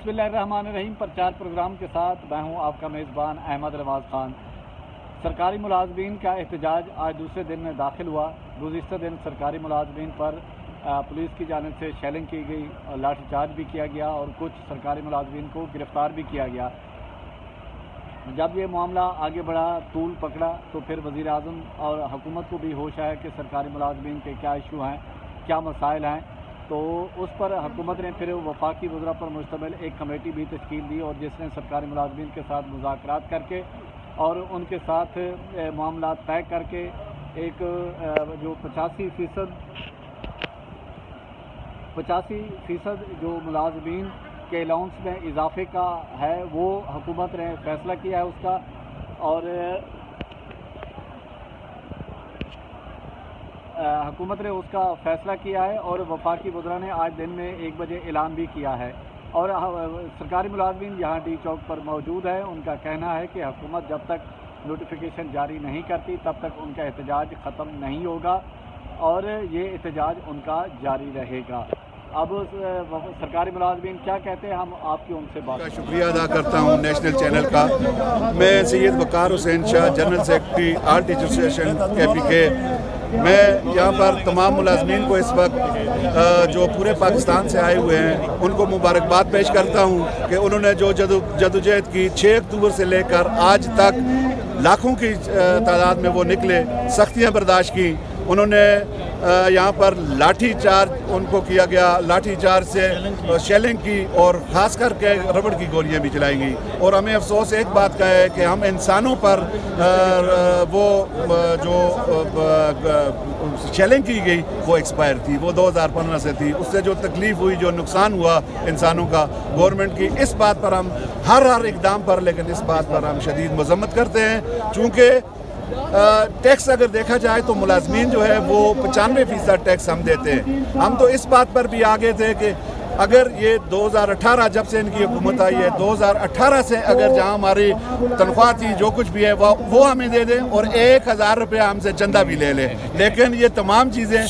बिस्मिल्लाहिर्रहमानिर्रहीम प्रचार प्रोग्राम के साथ मैं हूं आपका मेज़बान अहमद रवाज़ खान। सरकारी मुलाजमीन का एहतजाज आज दूसरे दिन में दाखिल हुआ। गुज़िश्ता दिन सरकारी मुलाजमीन पर पुलिस की जानिब से शेलिंग की गई, लाठीचार्ज भी किया गया और कुछ सरकारी मुलाजमीन को गिरफ़्तार भी किया गया। जब ये मामला आगे बढ़ा, तूल पकड़ा, तो फिर वज़ीर आज़म और हुकूमत को भी होश आया कि सरकारी मुलाजमीन के क्या इशू हैं, क्या मसाइल हैं। तो उस पर हुकूमत ने फिर वफाकी वज़रा पर मुश्तमिल एक कमेटी भी तश्कील दी और जिसने सरकारी मुलाजमीन के साथ मुज़ाकरात करके और उनके साथ मामला तय करके एक जो 85% जो मुलाजमीन के अलाउंस में इजाफे का है वो हुकूमत ने फ़ैसला किया है उसका। और हुकूमत ने उसका फ़ैसला किया है और वफाकी वज़रा ने आज दिन में 1 बजे ऐलान भी किया है। और सरकारी मुलाजमीन यहाँ डी चौक पर मौजूद है। उनका कहना है कि हुकूमत जब तक नोटिफिकेशन जारी नहीं करती तब तक उनका एहतजाज ख़त्म नहीं होगा और ये एहतजाज उनका जारी रहेगा। अब सरकारी मुलाजमीन क्या कहते हैं, हम आपकी उनसे बात का शुक्रिया अदा करता हूँ नेशनल चैनल का। मैं Syed Waqar Hussain Shah, general secretary all teacher association KPK। मैं यहाँ पर तमाम मुलाजमीन को इस वक्त जो पूरे पाकिस्तान से आए हुए हैं उनको मुबारकबाद पेश करता हूँ कि उन्होंने जो जदोजहद की 6 अक्टूबर से लेकर आज तक लाखों की तादाद में वो निकले, सख्तियाँ बर्दाश्त की। उन्होंने यहाँ पर लाठी चार्ज उनको किया गया, लाठी चार्ज से शेलिंग की और ख़ास करके रबड़ की गोलियाँ भी चलाई गई। और हमें अफसोस एक बात का है कि हम इंसानों पर वो जो शेलिंग की गई वो एक्सपायर थी, वो 2015 से थी। उससे जो तकलीफ़ हुई, जो नुकसान हुआ इंसानों का गवर्नमेंट की, इस बात पर हम हर इकदाम पर, लेकिन इस बात पर हम शदीद मज़म्मत करते हैं। चूँकि टैक्स अगर देखा जाए तो मुलाजमीन जो है वो 95% टैक्स हम देते हैं। हम तो इस बात पर भी आगे थे कि अगर ये 2018 जब से इनकी हुकूमत आई है, 2018 से अगर जहाँ हमारी तनख्वाह थी, जो कुछ भी है वो हमें दे दें और 1000 रुपया हमसे चंदा भी ले लें। लेकिन ये तमाम चीज़ें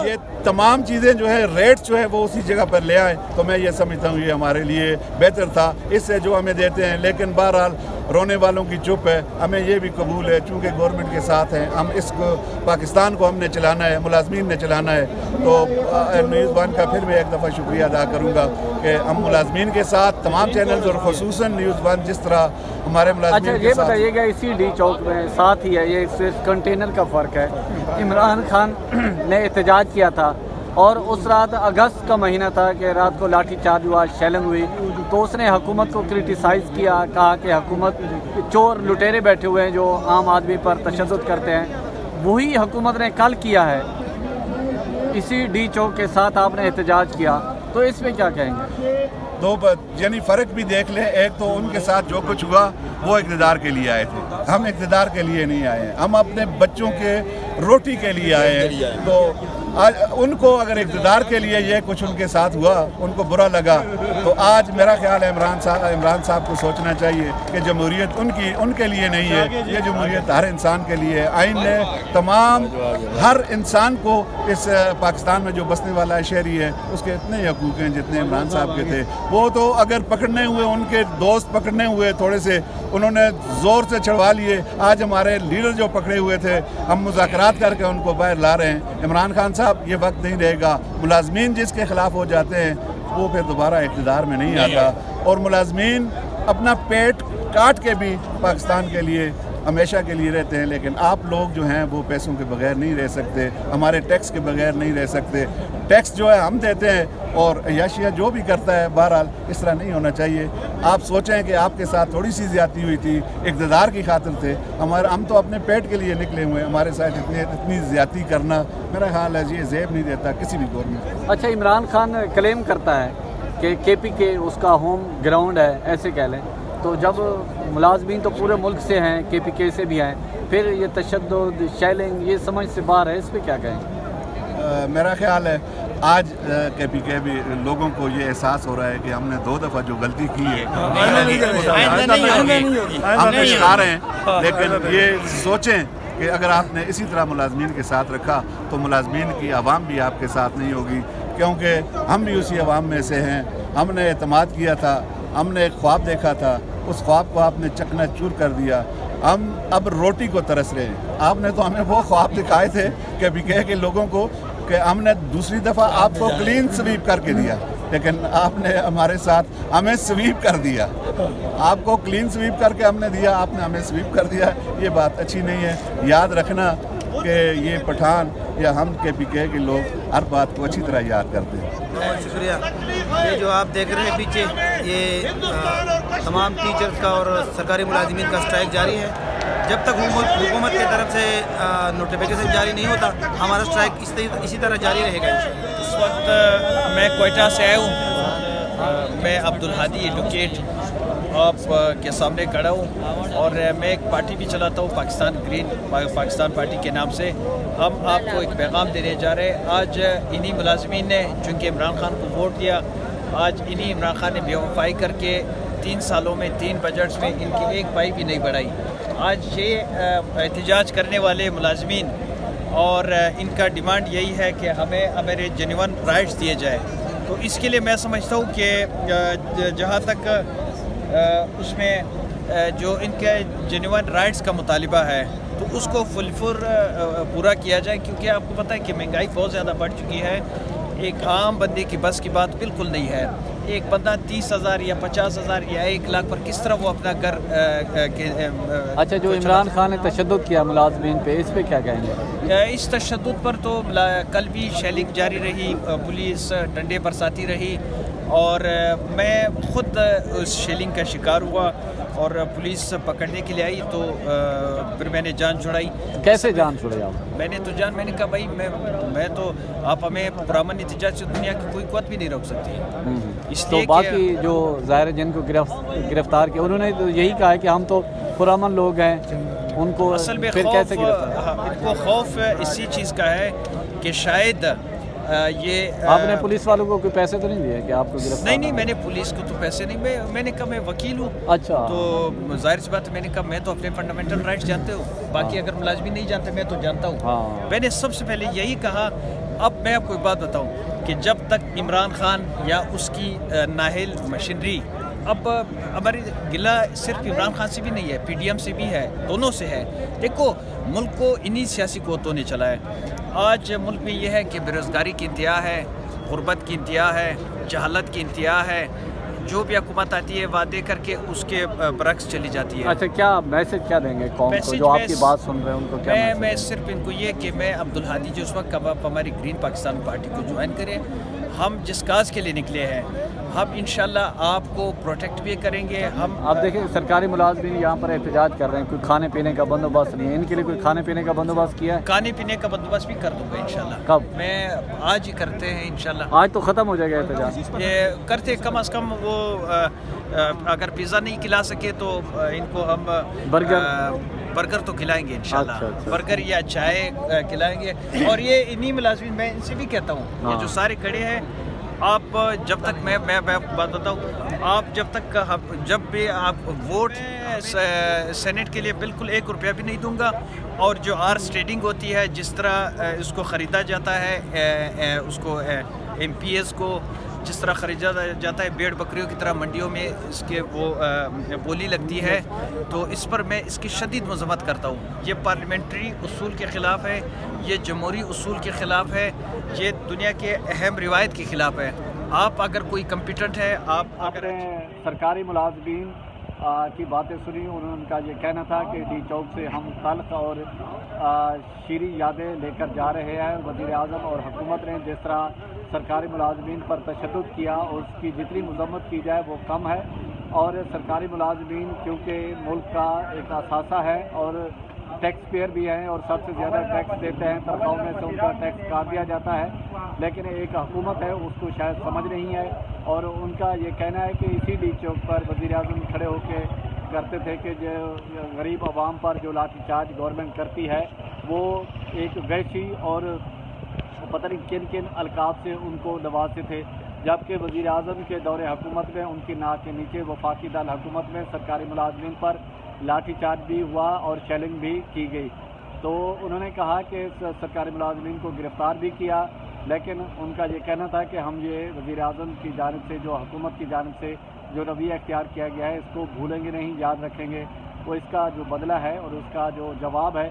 ये तमाम चीज़ें जो है, रेट जो है वो उसी जगह पर ले आए, तो मैं ये समझता हूँ ये हमारे लिए बेहतर था इससे जो हमें देते हैं। लेकिन बहरहाल रोने वालों की चुप है, हमें ये भी कबूल है चूँकि गवर्नमेंट के साथ हैं, हम इसको पाकिस्तान को हमने चलाना है, मुलाजमीन ने चलाना है। तो न्यूज़ वन का फिर मैं एक दफ़ा शुक्रिया अदा करूँगा कि हम मुलाजमीन के साथ तमाम चैनल्स और ख़ुसूसन न्यूज़ वन जिस तरह हमारे मुलाजमीन के साथ। ये बताइएगा, इसी डी चौक में साथ ही है, ये सिर्फ कंटेनर का फ़र्क है। इमरान खान ने एहतजाज किया था और उस रात अगस्त का महीना था कि रात को लाठी चार्ज हुआ, शेलिंग हुई, तो उसने हुकूमत को क्रिटिसाइज़ किया, कहा कि हुकूमत चोर लुटेरे बैठे हुए हैं जो आम आदमी पर तशद्दुद करते हैं। वही हुकूमत ने कल किया है, इसी डी चौक के साथ आपने एहतजाज किया, तो इसमें क्या कहेंगे? यानी फ़र्क भी देख लें। एक तो उनके साथ जो कुछ हुआ वो इक़्तिदार के लिए आए थे, हम इक़्तिदार के लिए नहीं आए हैं, हम अपने बच्चों के रोटी के लिए आए हैं। तो आज उनको अगर इक़्तिदार के लिए ये कुछ उनके साथ हुआ, उनको बुरा लगा, तो आज मेरा ख्याल है इमरान साहब को सोचना चाहिए कि जमहूरियत उनके लिए नहीं है, ये जमहूरियत हर इंसान के लिए है। आइन ने तमाम हर इंसान को इस पाकिस्तान में जो बसने वाला शहरी है उसके इतने हकूक़ हैं जितने इमरान साहब के थे। वो तो अगर पकड़ने हुए, उनके दोस्त पकड़ने हुए, थोड़े से उन्होंने ज़ोर से चढ़वा लिए। आज हमारे लीडर जो पकड़े हुए थे, हम मुज़ाकरात करके उनको बाहर ला रहे हैं। इमरान खान साहब, ये वक्त नहीं रहेगा। मुलाजमीन जिसके ख़िलाफ़ हो जाते हैं वो फिर दोबारा इक़्तिदार में नहीं आता। और मुलाजमीन अपना पेट काट के भी पाकिस्तान के लिए हमेशा के लिए रहते हैं। लेकिन आप लोग जो हैं वो पैसों के बगैर नहीं रह सकते, हमारे टैक्स के बगैर नहीं रह सकते। टैक्स जो है हम देते हैं और अय्याशिया जो भी करता है, बहरहाल इस तरह नहीं होना चाहिए। आप सोचें कि आपके साथ थोड़ी सी ज़्यादती हुई थी, इक़्तिदार की खातिर थे, हम तो अपने पेट के लिए निकले हुए हैं। हमारे साथ इतनी ज़्यादती करना मेरा ख्याल है ये ज़ेब नहीं देता किसी भी गवर्नमेंट। अच्छा, इमरान खान क्लेम करता है कि KPK उसका होम ग्राउंड है, ऐसे कह लें, तो जब मुलाजमीन तो पूरे मुल्क से हैं, KPK से भी हैं, फिर ये तशद्दुद, शेलिंग, ये समझ से बाहर है, इस पर क्या कहें? मेरा ख्याल है आज KPK भी लोगों को ये एहसास हो रहा है कि हमने 2 दफ़ा जो गलती की है हम शिकार हैं। लेकिन ये सोचें कि अगर आपने इसी तरह मुलाजमीन के साथ रखा तो मुलाजमीन की आवाम भी आपके साथ नहीं होगी। کیونکہ ہم بھی اسی عوام میں سے ہیں. ہم نے اعتماد کیا تھا, ہم نے ایک خواب دیکھا تھا, اس خواب کو آپ نے چکنا چور کر دیا. ہم اب روٹی کو ترس رہے ہیں. آپ نے تو ہمیں وہ خواب دکھائے تھے کہ BK کے لوگوں کو کہ ہم نے دوسری دفعہ آپ کو کلین سویپ کر کے دیا, لیکن آپ نے ہمارے ساتھ ہمیں سویپ کر دیا. آپ کو کلین سویپ کر کے ہم نے دیا, آپ نے ہمیں سویپ کر دیا. یہ بات اچھی نہیں ہے. یاد رکھنا کہ یہ پٹھان یا ہم کے BK کے لوگ ہر بات کو اچھی طرح یاد کرتے ہیں. بہت شکریہ. یہ جو آپ دیکھ رہے ہیں پیچھے, یہ تمام ٹیچرز کا اور سرکاری ملازمین کا اسٹرائک جاری ہے. جب تک حکومت کی طرف سے نوٹیفیکیشن جاری نہیں ہوتا, ہمارا اسٹرائک اسی طرح جاری رہے گا. اس وقت میں کوئٹہ سے آیا ہوں. میں عبدالہادی ایڈوکیٹ آپ کے سامنے کھڑا ہوں, اور میں ایک پارٹی بھی چلاتا ہوں, پاکستان گرین پاکستان پارٹی کے نام سے. ہم آپ کو ایک پیغام دینے جا رہے ہیں. آج انہی ملازمین نے چونکہ عمران خان کو ووٹ دیا, آج انہی عمران خان نے بے وفائی کر کے 3 سالوں میں 3 بجٹس میں ان کی ایک پائی بھی نہیں بڑھائی. آج یہ احتجاج کرنے والے ملازمین اور ان کا ڈیمانڈ یہی ہے کہ ہمیں ہمارے جینیون رائٹس دیے جائے. تو اس کے لیے میں سمجھتا ہوں کہ جہاں تک اس میں جو ان کے جینیون رائٹس کا مطالبہ ہے تو اس کو پورا کیا جائے, کیونکہ آپ کو پتہ ہے کہ مہنگائی بہت زیادہ بڑھ چکی ہے. ایک عام بندے کی بس کی بات بالکل نہیں ہے. ایک بندہ 30,000 یا 50,000 یا 1 لاکھ پر کس طرح وہ اپنا گھر اچھا, جو عمران خان نے تشدد کیا ملازمین پہ, اس پہ کیا کہیں گے؟ اس تشدد پر تو کل بھی شیلنگ جاری رہی, پولیس ڈنڈے برساتی رہی, اور میں خود اس شیلنگ کا شکار ہوا اور پولیس پکڑنے کے لیے آئی تو پھر میں نے جان چھڑائی. کیسے جان چھڑائی آپ؟ میں نے کہا بھائی میں تو آپ ہمیں پرامن احتجاج سے دنیا کی کوئی قوت بھی نہیں روک سکتی. اس تو لیے باقی جو ظاہر جن کو گرفتار کیا انہوں نے تو یہی کہا ہے کہ ہم تو پرامن لوگ ہیں, ان کو اصل میں پھر کیسے گرفتار؟ ان کو خوف اسی چیز کا ہے کہ شاید یہ آپ نے پولیس والوں کو کوئی پیسے تو نہیں دیے کہ آپ کو گرفتار؟ نہیں, میں نے پولیس کو تو پیسے نہیں, میں نے کہا میں وکیل ہوں. اچھا, تو ظاہر سی بات ہے, میں نے کہا میں تو اپنے فنڈامنٹل رائٹس جانتے ہوں, باقی اگر ملازمین نہیں جانتے میں تو جانتا ہوں. میں نے سب سے پہلے یہی کہا. اب میں آپ کو ایک بات بتاؤں کہ جب تک عمران خان یا اس کی نااہل مشینری, اب ہماری گلہ صرف عمران خان سے بھی نہیں ہے, PDM سے بھی ہے, دونوں سے ہے. دیکھو ملک کو انہی سیاسی قوتوں نے چلا ہے. آج ملک میں یہ ہے کہ بے روزگاری کی انتہا ہے, غربت کی انتہا ہے, جہالت کی انتہا ہے. جو بھی حکومت آتی ہے وعدے کر کے اس کے برعکس چلی جاتی ہے. اچھا, کیا میسج کیا دیں گے قوم کو جو آپ کی بات سن رہے ہیں ان کو کیا؟ میں صرف ان کو یہ کہ میں عبدالہادی جو اس وقت آپ ہماری گرین پاکستان پارٹی کو جوائن کریں. ہم جس کاز کے لیے نکلے ہیں ہم انشاءاللہ آپ کو پروٹیکٹ بھی کریں گے. آپ دیکھیں سرکاری ملازمین یہاں پر احتجاج کر رہے ہیں, کوئی کھانے پینے کا بندوبست نہیں ہے, ان کے لیے کوئی کھانے پینے کا بندوبست کیا ہے؟ کھانے پینے کا بندوبست بھی کر دوں گا انشاءاللہ. کب؟ میں آج ہی کرتے ہیں انشاءاللہ. آج تو ختم ہو جائے گا احتجاج. یہ کرتے کم از کم وہ اگر پیزا نہیں کھلا سکے تو ان کو ہم برگر تو کھلائیں گے انشاءاللہ. اچھا. برگر یا چائے کھلائیں گے. اور یہ انہی ملازمین, میں ان سے بھی کہتا ہوں یہ جو سارے کھڑے ہیں, آپ جب تک میں بات بتاؤں, آپ جب بھی آپ ووٹ سینٹ کے لیے بالکل 1 روپیہ بھی نہیں دوں گا. اور جو آرس ٹریڈنگ ہوتی ہے, جس طرح اس کو خریدا جاتا ہے, اس کو MPs کو جس طرح خریدا جاتا ہے بھیڑ بکریوں کی طرح منڈیوں میں اس کے وہ بولی لگتی ہے, تو اس پر میں اس کی شدید مذمت کرتا ہوں. یہ پارلیمنٹری اصول کے خلاف ہے, یہ جمہوری اصول کے خلاف ہے, یہ دنیا کے اہم روایت کے خلاف ہے. آپ اگر کوئی کمپیٹنٹ ہے, آپ اگر سرکاری ملازمین کی باتیں سنی, ان کا یہ کہنا تھا کہ ڈی چوک سے ہم تلخ اور شیریں یادیں لے کر جا رہے ہیں. وزیر اعظم اور حکومت نے جس طرح سرکاری ملازمین پر تشدد کیا, اور اس کی جتنی مذمت کی جائے وہ کم ہے. اور سرکاری ملازمین کیونکہ ملک کا ایک اثاثہ ہے اور ٹیکس پیئر بھی ہیں اور سب سے زیادہ ٹیکس دیتے ہیں, تنخواہوں میں سے ان کا ٹیکس کاٹ دیا جاتا ہے, لیکن ایک حکومت ہے اس کو شاید سمجھ نہیں ہے. اور ان کا یہ کہنا ہے کہ اسی ڈی چوک پر وزیر اعظم کھڑے ہو کے کرتے تھے کہ جو غریب عوام پر جو لاٹھی چارج گورنمنٹ کرتی ہے وہ ایک وحشی اور پتہ نہیں کن کن القاب سے ان کو نوازتے تھے. جبکہ وزیر اعظم کے دور حکومت میں ان کی ناک کے نیچے وفاقی دار حکومت میں سرکاری ملازمین پر لاٹھی چارج بھی ہوا اور شیلنگ بھی کی گئی. تو انہوں نے کہا کہ سرکاری ملازمین کو گرفتار بھی کیا, लेकिन उनका ये कहना था कि हम ये वज़ीर आज़म की जानिब से, जो हुकूमत की जानिब से जो रवैया इख्तियार किया गया है, इसको भूलेंगे नहीं, याद रखेंगे। वो इसका जो बदला है और उसका जो जवाब है